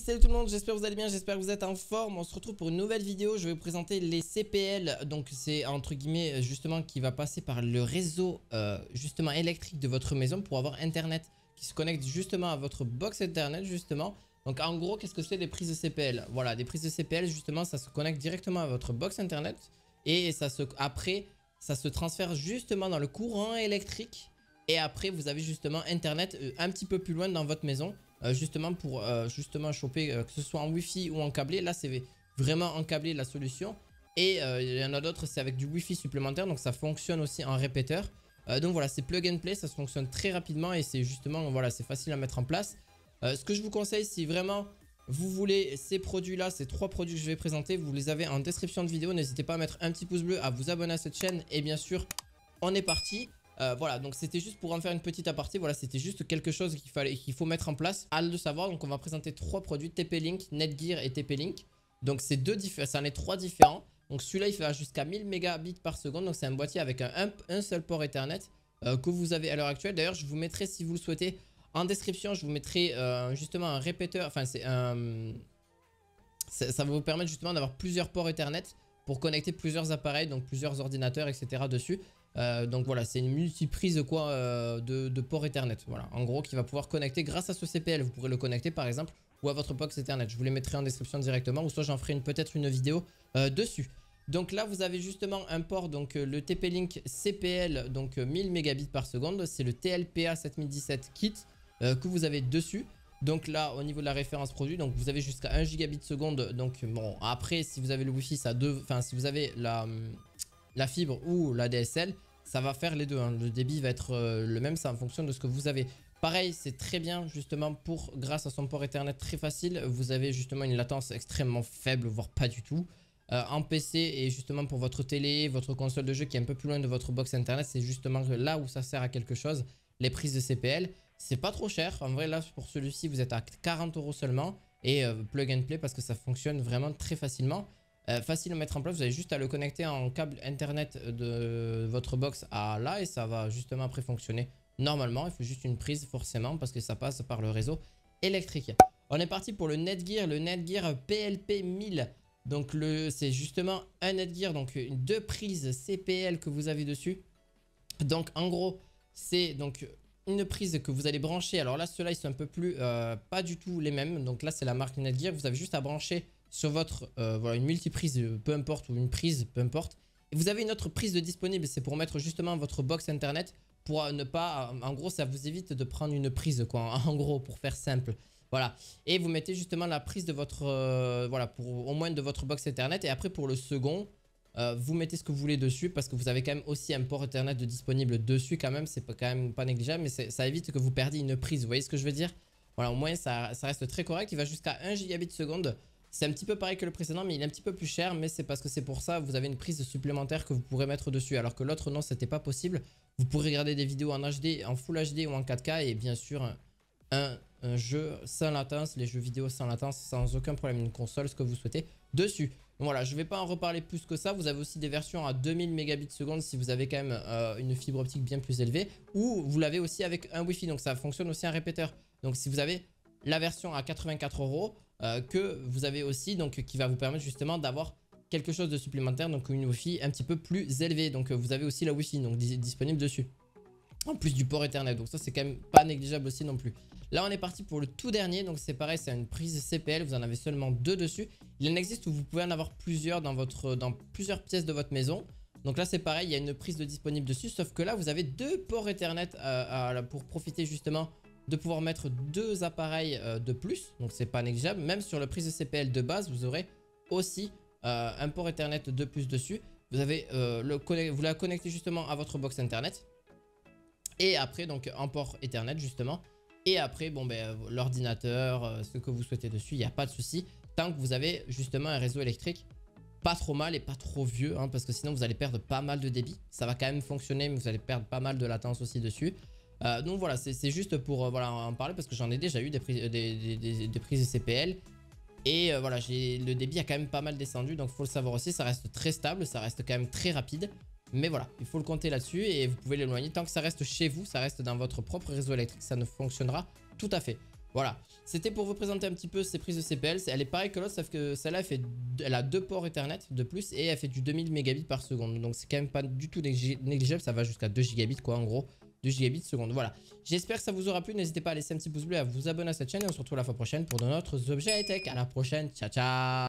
salut tout le monde, j'espère que vous allez bien, j'espère que vous êtes en forme. On se retrouve pour une nouvelle vidéo, je vais vous présenter les CPL. Donc c'est entre guillemets justement qui va passer par le réseau justement électrique de votre maison pour avoir internet qui se connecte justement à votre box internet justement. Donc en gros, qu'est-ce que c'est des prises de CPL? Voilà, des prises de CPL justement, ça se connecte directement à votre box internet et après ça se transfère justement dans le courant électrique. Et après vous avez justement internet un petit peu plus loin dans votre maison. Justement pour justement choper que ce soit en wifi ou en câblé. Là c'est vraiment en câblé la solution. Et il y en a d'autres, c'est avec du wifi supplémentaire, donc ça fonctionne aussi en répéteur. Donc voilà, c'est plug and play, ça fonctionne très rapidement et c'est justement, voilà, c'est facile à mettre en place. Ce que je vous conseille, si vraiment vous voulez ces produits là, ces trois produits que je vais présenter, vous les avez en description de vidéo. N'hésitez pas à mettre un petit pouce bleu, à vous abonner à cette chaîne et bien sûr on est parti. Voilà, donc c'était juste pour en faire une petite aparté. Voilà, c'était juste quelque chose qu'il faut mettre en place. À le savoir, donc on va présenter trois produits, TP-Link, Netgear et TP-Link. Donc c'est c'en est trois différents. Donc celui-là il fait jusqu'à 1000 mégabits par seconde. Donc c'est un boîtier avec un seul port Ethernet que vous avez à l'heure actuelle. D'ailleurs je vous mettrai, si vous le souhaitez, en description, je vous mettrai justement un répéteur. Enfin c'est ça va vous permettre justement d'avoir plusieurs ports Ethernet pour connecter plusieurs appareils, donc plusieurs ordinateurs, etc. dessus. Donc voilà, c'est une multiprise quoi, de port Ethernet. Voilà, en gros, qui va pouvoir connecter grâce à ce CPL. Vous pourrez le connecter par exemple ou à votre box Ethernet. Je vous les mettrai en description directement, ou soit j'en ferai peut-être une vidéo dessus. Donc là, vous avez justement un port, donc le TP-Link CPL, donc 1000 mégabits par seconde. C'est le TLPA 7017 kit que vous avez dessus. Donc là, au niveau de la référence produit, donc vous avez jusqu'à 1 gigabit seconde. Donc bon, après, si vous avez le Wi-Fi, si vous avez la fibre ou la DSL, ça va faire les deux, hein. Le débit va être le même, ça en fonction de ce que vous avez. Pareil, c'est très bien justement pour, grâce à son port Ethernet très facile, vous avez justement une latence extrêmement faible, voire pas du tout. En PC et justement pour votre télé, votre console de jeu qui est un peu plus loin de votre box internet, c'est justement là où ça sert à quelque chose, les prises de CPL. C'est pas trop cher, en vrai là pour celui-ci vous êtes à 40 € seulement et plug and play parce que ça fonctionne vraiment très facilement. Facile à mettre en place, vous avez juste à le connecter en câble internet de votre box à là et ça va justement après fonctionner normalement. Il faut juste une prise forcément parce que ça passe par le réseau électrique. On est parti pour le Netgear PLP 1000. Donc c'est justement un Netgear, donc deux prises CPL que vous avez dessus. Donc en gros c'est donc une prise que vous allez brancher. Alors là ceux-là ils sont un peu plus pas du tout les mêmes. Donc là c'est la marque Netgear, vous avez juste à brancher sur votre voilà, une multiprise peu importe ou une prise peu importe. Et vous avez une autre prise de disponible, c'est pour mettre justement votre box internet pour ne pas, en gros ça vous évite de prendre une prise quoi, en gros pour faire simple. Voilà, et vous mettez justement la prise de votre voilà, pour au moins de votre box internet. Et après pour le second vous mettez ce que vous voulez dessus parce que vous avez quand même aussi un port Ethernet disponible dessus quand même. C'est quand même pas négligeable, mais ça évite que vous perdiez une prise, vous voyez ce que je veux dire. Voilà, au moins ça reste très correct. Il va jusqu'à 1 gigabit seconde. C'est un petit peu pareil que le précédent, mais il est un petit peu plus cher. Mais c'est parce que c'est pour ça, vous avez une prise supplémentaire que vous pourrez mettre dessus. Alors que l'autre, non, c'était pas possible. Vous pourrez regarder des vidéos en HD, en Full HD ou en 4K. Et bien sûr, un jeu sans latence, les jeux vidéo sans latence, sans aucun problème. Une console, ce que vous souhaitez, dessus. Donc voilà, je ne vais pas en reparler plus que ça. Vous avez aussi des versions à 2000 mégabits seconde si vous avez quand même une fibre optique bien plus élevée. Ou vous l'avez aussi avec un Wi-Fi. Donc ça fonctionne aussi en répéteur. Donc si vous avez la version à 84 € que vous avez aussi, donc qui va vous permettre justement d'avoir quelque chose de supplémentaire, donc une Wi-Fi un petit peu plus élevée. Donc vous avez aussi la Wi-Fi donc disponible dessus, en plus du port Ethernet. Donc ça c'est quand même pas négligeable aussi non plus. Là on est parti pour le tout dernier, donc c'est pareil, c'est une prise CPL. Vous en avez seulement deux dessus. Il en existe où vous pouvez en avoir plusieurs dans plusieurs pièces de votre maison. Donc là c'est pareil, il y a une prise disponible dessus, sauf que là vous avez deux ports Ethernet pour profiter justement de pouvoir mettre deux appareils de plus. Donc c'est pas négligeable. Même sur le prise de CPL de base, vous aurez aussi un port Ethernet de plus dessus. Vous avez vous la connectez justement à votre box internet. Et après donc en port Ethernet justement. Et après bon ben l'ordinateur, ce que vous souhaitez dessus, il n'y a pas de souci. Tant que vous avez justement un réseau électrique pas trop mal et pas trop vieux, hein, parce que sinon vous allez perdre pas mal de débit. Ça va quand même fonctionner, mais vous allez perdre pas mal de latence aussi dessus. Donc voilà, c'est juste pour voilà, en parler parce que j'en ai déjà eu des prises CPL. Et voilà, le débit a quand même pas mal descendu. Donc il faut le savoir aussi, ça reste très stable, ça reste quand même très rapide. Mais voilà, il faut le compter là-dessus et vous pouvez l'éloigner. Tant que ça reste chez vous, ça reste dans votre propre réseau électrique, ça ne fonctionnera tout à fait. Voilà, c'était pour vous présenter un petit peu ces prises de CPL. Elle est pareille que l'autre, sauf que celle-là, elle a 2 ports Ethernet de plus et elle fait du 2000 mégabits par seconde. Donc c'est quand même pas du tout négligeable, ça va jusqu'à 2 gigabits quoi en gros. 2 gigabits seconde, voilà. J'espère que ça vous aura plu, n'hésitez pas à laisser un petit pouce bleu et à vous abonner à cette chaîne et on se retrouve la fois prochaine pour de notre objets high-tech. À la prochaine, ciao ciao.